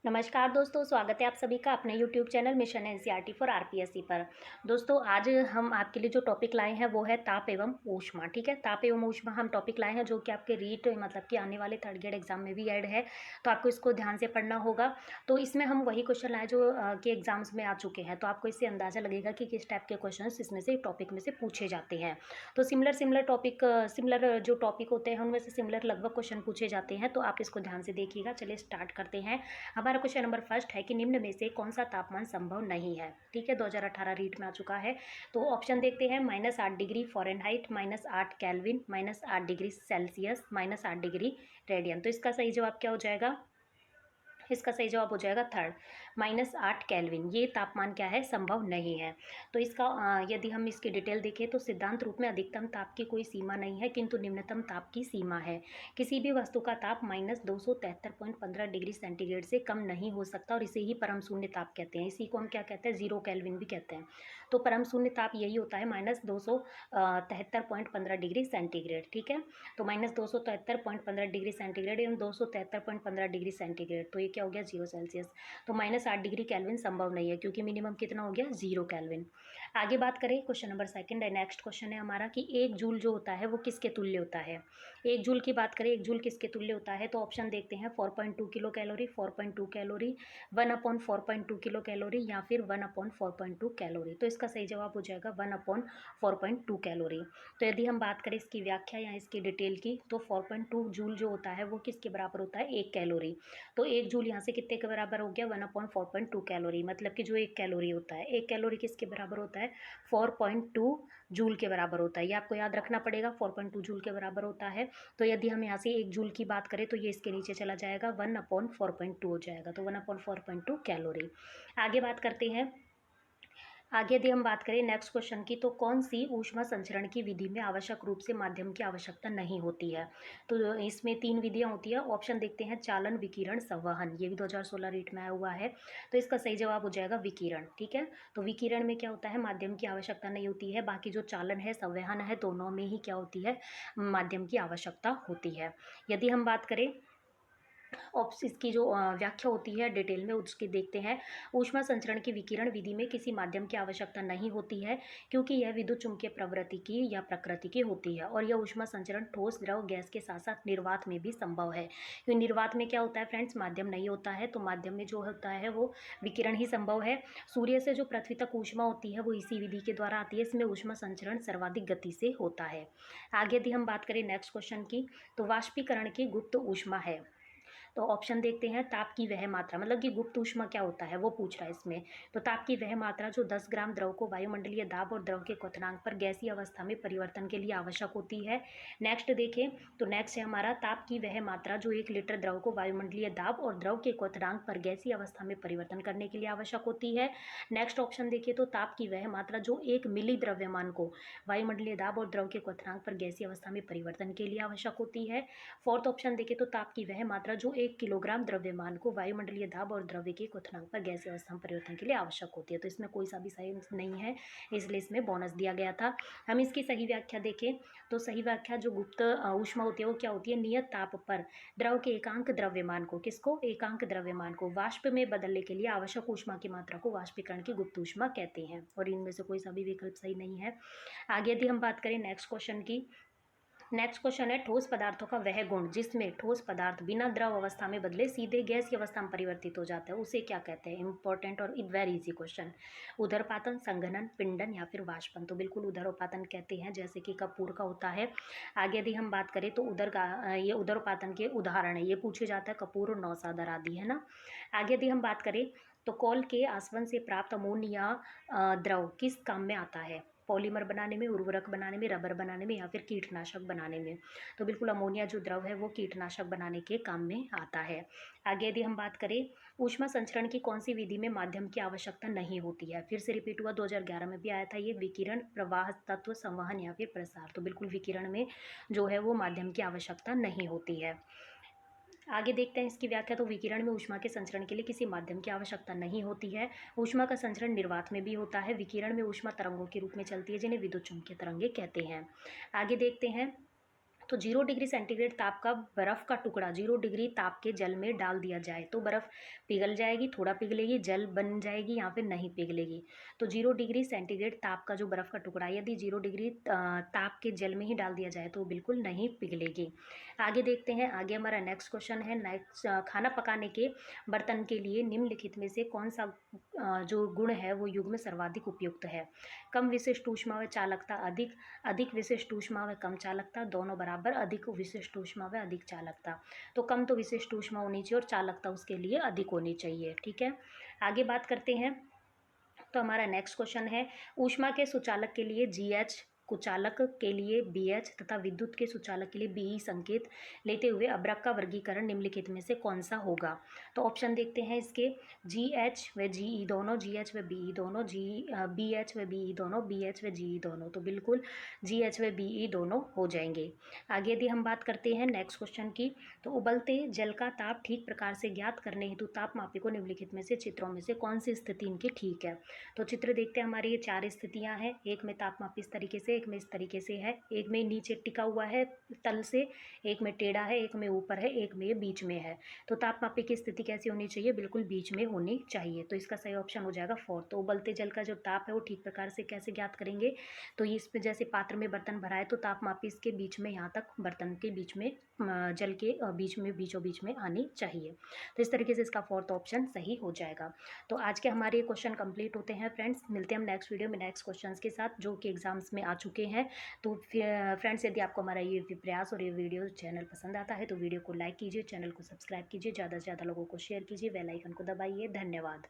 नमस्कार दोस्तों, स्वागत है आप सभी का अपने YouTube channel mission NCERT for RPSC पर। दोस्तों, आज हम आपके लिए जो टॉपिक लाए हैं वो है ताप एवं ऊष्मा। ठीक है, ताप एवं ऊष्मा हम टॉपिक लाए हैं जो कि आपके रीट मतलब कि आने वाले थर्ड ग्रेड एग्जाम में भी ऐड है, तो आपको इसको ध्यान से पढ़ना होगा। तो इसमें हम वही क्वेश्चन लाए जो कि एग्जाम्स में आ चुके हैं, तो आपको इससे अंदाजा लगेगा कि किस टाइप के क्वेश्चन इसमें से टॉपिक में से पूछे जाते हैं। तो सिमिलर जो टॉपिक होते हैं उनमें से सिमिलर लगभग क्वेश्चन पूछे जाते हैं, तो आप इसको ध्यान से देखिएगा। चलिए स्टार्ट करते हैं। हमारा क्वेश्चन नंबर फर्स्ट है कि निम्न में से कौन सा तापमान संभव नहीं है। ठीक है, 2018 रीट में आ चुका है। तो ऑप्शन देखते हैं, -8 degree Fahrenheit, -8 kelvin, -8 degree Celsius, -8 degree radian. तो इसका सही जवाब क्या हो जाएगा? इसका सही जवाब हो जाएगा थर्ड, -8 केल्विन। ये तापमान क्या है, संभव नहीं है। तो इसका यदि हम इसकी डिटेल देखें तो सिद्धांत रूप में अधिकतम ताप की कोई सीमा नहीं है, किंतु निम्नतम ताप की सीमा है। किसी भी वस्तु का ताप -273.15 डिग्री सेंटीग्रेड से कम नहीं हो सकता, और इसे ही परम शून्य ताप कहते हैं। इसी को हम क्या कहते हैं, 0 केल्विन भी कहते हैं। तो परम शून्य ताप यही होता है -273.15 डिग्री सेंटीग्रेड। ठीक है, तो -273.15 डिग्री सेंटीग्रेड एवं 273.15 डिग्री सेंटीग्रेड, तो ये क्या हो गया, 0 सेल्सियस। तो -8 डिग्री केल्विन संभव नहीं है, क्योंकि मिनिमम कितना हो गया, 0 केल्विन। आगे बात करें, क्वेश्चन नंबर सेकंड है। नेक्स्ट क्वेश्चन है हमारा कि 1 जूल जो होता है वो किसके तुल्य होता है। 1 जूल की बात करें, 1 जूल किसके तुल्य होता है, तो ऑप्शन देखते हैं, 4.2 kilo calorie, 4.2 calorie, 1/4.2 kilo calorie, या फिर 1/4.2 कैलोरी। तो इसका सही जवाब हो जाएगा 1/4.2 कैलोरी। तो यदि हम बात करें इसकी व्याख्या या इसकी डिटेल की, तो 4.2 जूल जो होता है वो किसके बराबर होता है, 1 कैलोरी। तो 1 जूल यहाँ से कितने के बराबर हो गया, 1/4.2 कैलोरी। मतलब कि जो 1 कैलोरी होता है, 1 कैलोरी किसके बराबर होता है, 4.2 जूल के बराबर होता है। ये आपको याद रखना पड़ेगा, 4.2 जूल के बराबर होता है। तो यदि हम यहाँ से 1 जूल की बात करें तो ये इसके नीचे चला जाएगा, 1/4.2 हो जाएगा। तो 1/4.2 कैलोरी। आगे बात करते हैं। आगे यदि हम बात करें नेक्स्ट क्वेश्चन की, तो कौन सी ऊष्मा संचरण की विधि में आवश्यक रूप से माध्यम की आवश्यकता नहीं होती है। तो इसमें 3 विधियां होती है। ऑप्शन देखते हैं, चालन, विकिरण, संवहन। ये भी 2016 रीट में आया हुआ है। तो इसका सही जवाब हो जाएगा विकिरण। ठीक है, तो विकिरण में क्या होता है, माध्यम की आवश्यकता नहीं होती है। बाकी जो चालन है, संवहन है, दोनों में ही क्या होती है, माध्यम की आवश्यकता होती है। यदि हम बात करें इसकी जो व्याख्या होती है डिटेल में, उसकी देखते हैं। ऊष्मा संचरण की विकिरण विधि में किसी माध्यम की आवश्यकता नहीं होती है, क्योंकि यह विद्युत चुम्बकीय प्रवृत्ति की या प्रकृति की होती है, और यह ऊष्मा संचरण ठोस, द्रव, गैस के साथ साथ निर्वात में भी संभव है। क्योंकि निर्वात में क्या होता है फ्रेंड्स, माध्यम नहीं होता है, तो माध्यम में जो होता है वो विकिरण ही संभव है। सूर्य से जो पृथ्वी तक ऊष्मा होती है वो इसी विधि के द्वारा आती है। इसमें ऊष्मा संचरण सर्वाधिक गति से होता है। आगे यदि हम बात करें नेक्स्ट क्वेश्चन की, तो वाष्पीकरण की गुप्त ऊष्मा है। तो ऑप्शन देखते हैं, ताप की वह मात्रा, मतलब कि गुप्त ऊष्मा क्या होता है वो पूछ रहा है इसमें। तो ताप की वह मात्रा जो 10 ग्राम द्रव को वायुमंडलीय दाब और द्रव के क्वथनांक पर गैसीय अवस्था में परिवर्तन के लिए आवश्यक होती है। नेक्स्ट देखें, तो नेक्स्ट है हमारा, ताप की वह मात्रा जो 1 लीटर द्रव को वायुमंडलीय दाब और द्रव के क्वथनांक पर गैसीय अवस्था में परिवर्तन करने के लिए आवश्यक होती है। नेक्स्ट ऑप्शन देखिए, तो ताप की वह मात्रा जो 1 मिली द्रव्यमान को वायुमंडलीय दाब और द्रव के क्वथनांक पर गैसीय अवस्था में परिवर्तन के लिए आवश्यक होती है। फोर्थ ऑप्शन देखें, तो ताप की वह मात्रा जो 1 किलोग्राम द्रव्यमान को वायुमंडलीय दाब और द्रव्य के क्वथनांक पर गैसीय अवस्था में परिवर्तन के लिए आवश्यक होती है। तो इसमें कोई सा भी सही नहीं है, इसलिए इसमें बोनस दिया गया था। हम इसकी सही व्याख्या देखें, तो सही व्याख्या जो गुप्त ऊष्मा होती है वो क्या होती है, नियत ताप पर द्रव के एकांक द्रव्यमान को, किसको, एकांक द्रव्यमान को वाष्प में बदलने के लिए आवश्यक ऊष्मा की मात्रा को वाष्पीकरण की गुप्त ऊष्मा कहते हैं, और इनमें से कोई सा भी विकल्प सही नहीं है। आगे यदि हम बात करें नेक्स्ट क्वेश्चन की, नेक्स्ट क्वेश्चन है, ठोस पदार्थों का वह गुण जिसमें ठोस पदार्थ बिना द्रव अवस्था में बदले सीधे गैस की अवस्था में परिवर्तित हो जाता है, उसे क्या कहते हैं। इंपॉर्टेंट और वेरी इजी क्वेश्चन। उदरपातन, संघनन, पिंडन या फिर वाष्पन। तो बिल्कुल उदरोपातन कहते हैं, जैसे कि कपूर का होता है। आगे यदि हम बात करें तो ये उदरोपातन के उदाहरण है, ये पूछे जाता है, कपूर और नौसादर आदि, है ना। आगे यदि हम बात करें तो कॉल के आसवन से प्राप्त अमोनिया द्रव किस काम में आता है। पॉलीमर बनाने में, उर्वरक बनाने में, रबर बनाने में, या फिर कीटनाशक बनाने में। तो बिल्कुल अमोनिया जो द्रव है वो कीटनाशक बनाने के काम में आता है। आगे यदि हम बात करें, ऊष्मा संचरण की कौन सी विधि में माध्यम की आवश्यकता नहीं होती है। फिर से रिपीट हुआ, 2011 में भी आया था ये, विकिरण, प्रवाह तत्व, संवहन या फिर प्रसार। तो बिल्कुल विकिरण में जो है वो माध्यम की आवश्यकता नहीं होती है। आगे देखते हैं इसकी व्याख्या, तो विकिरण में ऊष्मा के संचरण के लिए किसी माध्यम की आवश्यकता नहीं होती है। ऊष्मा का संचरण निर्वात में भी होता है। विकिरण में ऊष्मा तरंगों के रूप में चलती है, जिन्हें विद्युत चुम्बकीय तरंगे कहते हैं। आगे देखते हैं तो 0 डिग्री सेंटीग्रेड ताप का बर्फ़ का टुकड़ा 0 डिग्री ताप के जल में डाल दिया जाए तो बर्फ़ पिघल जाएगी, थोड़ा पिघलेगी, जल बन जाएगी या फिर नहीं पिघलेगी। तो 0 डिग्री सेंटीग्रेड ताप का जो बर्फ़ का टुकड़ा है यदि 0 डिग्री ताप के जल में ही डाल दिया जाए तो वो बिल्कुल नहीं पिघलेगी। आगे देखते हैं, आगे हमारा नेक्स्ट क्वेश्चन है। नेक्स्ट, खाना पकाने के बर्तन के लिए निम्नलिखित में से कौन सा जो गुण है वो युग्म सर्वाधिक उपयुक्त है? कम विशिष्ट ऊष्मा व चालकता, अधिक अधिक विशिष्ट ऊष्मा व कम चालकता, दोनों बराबर, अधिक विशिष्ट ऊष्मा व अधिक चालकता। तो कम तो विशिष्ट ऊष्मा होनी चाहिए और चालकता उसके लिए अधिक होनी चाहिए। ठीक है, आगे बात करते हैं। तो हमारा नेक्स्ट क्वेश्चन है, ऊष्मा के सुचालक के लिए GH, कुचालक के लिए BH तथा विद्युत के सुचालक के लिए BE संकेत लेते हुए अभ्रक का वर्गीकरण निम्नलिखित में से कौन सा होगा? तो ऑप्शन देखते हैं इसके, GH व GE दोनों, GH व BE दोनों, BH व BE दोनों, BH व GE दोनों। तो बिल्कुल GH व BE दोनों हो जाएंगे। आगे यदि हम बात करते हैं नेक्स्ट क्वेश्चन की, तो उबलते जल का ताप ठीक प्रकार से ज्ञात करने हेतु तापमापी को निम्नलिखित में से चित्रों में से कौन सी स्थिति इनकी ठीक है? तो चित्र देखते हैं, हमारी ये 4 स्थितियां हैं। एक में तापमापी इस तरीके से, एक में इस तरीके से है, एक में नीचे टिका हुआ है तल से, एक में टेढ़ा है, एक में ऊपर है, एक में ये बीच में है। तो तापमापी की स्थिति कैसी होनी चाहिए? बिल्कुल बीच में होनी चाहिए। तो इसका सही ऑप्शन हो जाएगा 4। तो उबलते जल का जो ताप है वो ठीक प्रकार से कैसे ज्ञात करेंगे? तो ये इसमें जैसे पात्र में बर्तन भरा है तो तापमापी इसके बीच में, यहाँ तक बर्तन के बीच में, जल के बीच में, बीचों बीच में आनी चाहिए। तो इस तरीके से इसका 4th ऑप्शन सही हो जाएगा। तो आज के हमारे क्वेश्चन कंप्लीट होते हैं फ्रेंड्स। मिलते हैं हम नेक्स्ट वीडियो में नेक्स्ट क्वेश्चंस के साथ जो कि एग्जाम्स में आ चुके हैं। तो फ्रेंड्स, यदि आपको हमारा ये प्रयास और ये वीडियो चैनल पसंद आता है तो वीडियो को लाइक कीजिए, चैनल को सब्सक्राइब कीजिए, ज़्यादा से ज़्यादा लोगों को शेयर कीजिए, बेल आइकन को दबाइए। धन्यवाद।